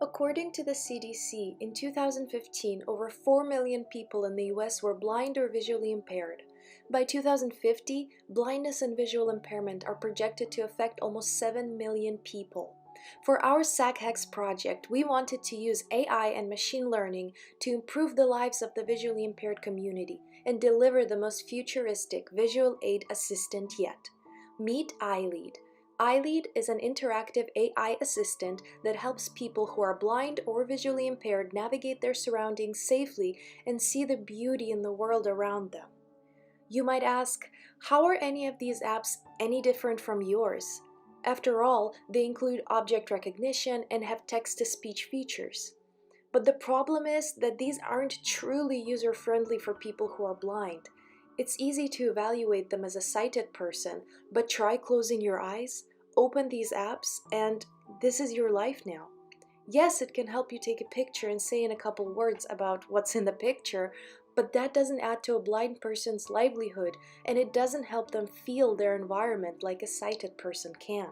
According to the CDC, in 2015, over 4 million people in the US were blind or visually impaired. By 2050, blindness and visual impairment are projected to affect almost 7 million people. For our SacHacks project, we wanted to use AI and machine learning to improve the lives of the visually impaired community and deliver the most futuristic visual aid assistant yet. Meet EyeLead. EyeLead is an interactive AI assistant that helps people who are blind or visually impaired navigate their surroundings safely and see the beauty in the world around them. You might ask, how are any of these apps any different from yours? After all, they include object recognition and have text-to-speech features. But the problem is that these aren't truly user-friendly for people who are blind. It's easy to evaluate them as a sighted person, but try closing your eyes, open these apps, and this is your life now. Yes, it can help you take a picture and say in a couple words about what's in the picture, but that doesn't add to a blind person's livelihood, and it doesn't help them feel their environment like a sighted person can.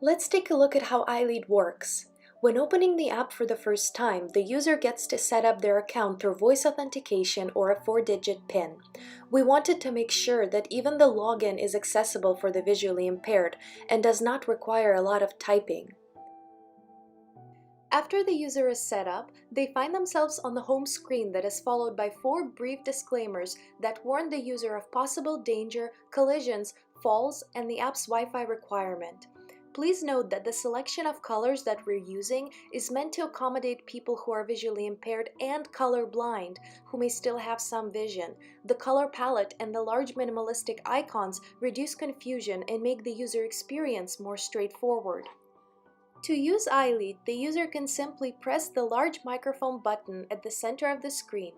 Let's take a look at how EyeLead works. When opening the app for the first time, the user gets to set up their account through voice authentication or a 4-digit PIN. We wanted to make sure that even the login is accessible for the visually impaired and does not require a lot of typing. After the user is set up, they find themselves on the home screen that is followed by 4 brief disclaimers that warn the user of possible danger, collisions, falls, and the app's Wi-Fi requirement. Please note that the selection of colors that we're using is meant to accommodate people who are visually impaired and colorblind, who may still have some vision. The color palette and the large minimalistic icons reduce confusion and make the user experience more straightforward. To use EyeLead, the user can simply press the large microphone button at the center of the screen.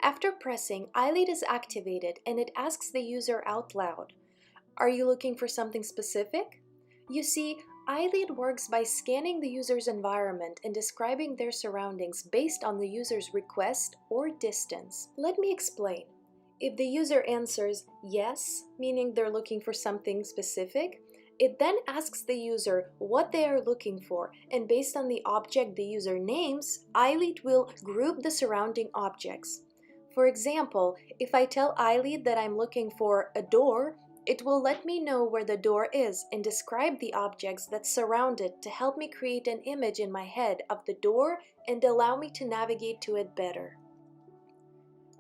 After pressing, EyeLead is activated and it asks the user out loud, "Are you looking for something specific?" You see, EyeLead works by scanning the user's environment and describing their surroundings based on the user's request or distance. Let me explain. If the user answers yes, meaning they're looking for something specific, it then asks the user what they are looking for, and based on the object the user names, EyeLead will group the surrounding objects. For example, if I tell EyeLead that I'm looking for a door, it will let me know where the door is and describe the objects that surround it to help me create an image in my head of the door and allow me to navigate to it better.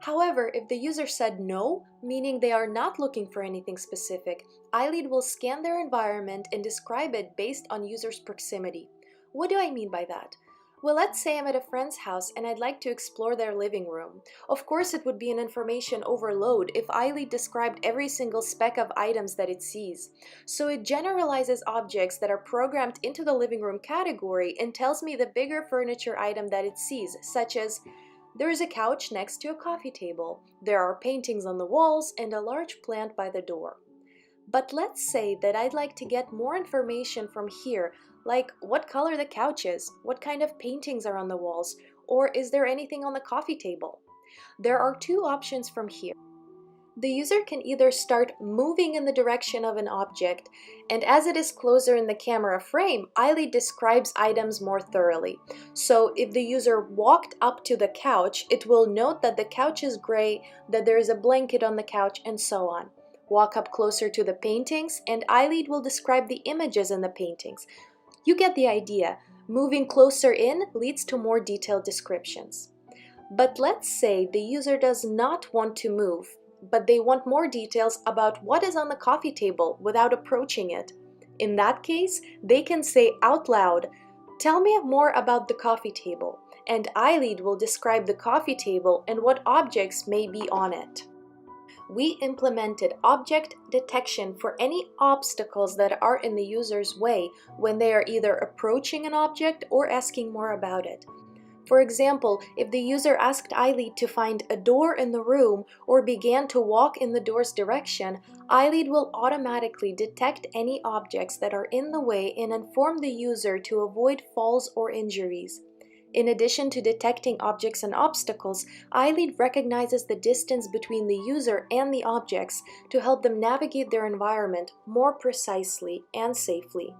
However, if the user said no, meaning they are not looking for anything specific, EyeLead will scan their environment and describe it based on user's proximity. What do I mean by that? Well, let's say I'm at a friend's house and I'd like to explore their living room. Of course, it would be an information overload if EyeLead described every single speck of items that it sees. So it generalizes objects that are programmed into the living room category and tells me the bigger furniture item that it sees, such as there is a couch next to a coffee table, there are paintings on the walls, and a large plant by the door. But let's say that I'd like to get more information from here, like what color the couch is, what kind of paintings are on the walls, or is there anything on the coffee table? There are 2 options from here. The user can either start moving in the direction of an object, and as it is closer in the camera frame, EyeLead describes items more thoroughly. So if the user walked up to the couch, it will note that the couch is gray, that there is a blanket on the couch, and so on. Walk up closer to the paintings, and EyeLead will describe the images in the paintings. You get the idea. Moving closer in leads to more detailed descriptions. But let's say the user does not want to move, but they want more details about what is on the coffee table without approaching it. In that case, they can say out loud, "Tell me more about the coffee table," and EyeLead will describe the coffee table and what objects may be on it. We implemented object detection for any obstacles that are in the user's way when they are either approaching an object or asking more about it. For example, if the user asked EyeLead to find a door in the room or began to walk in the door's direction, EyeLead will automatically detect any objects that are in the way and inform the user to avoid falls or injuries. In addition to detecting objects and obstacles, EyeLead recognizes the distance between the user and the objects to help them navigate their environment more precisely and safely.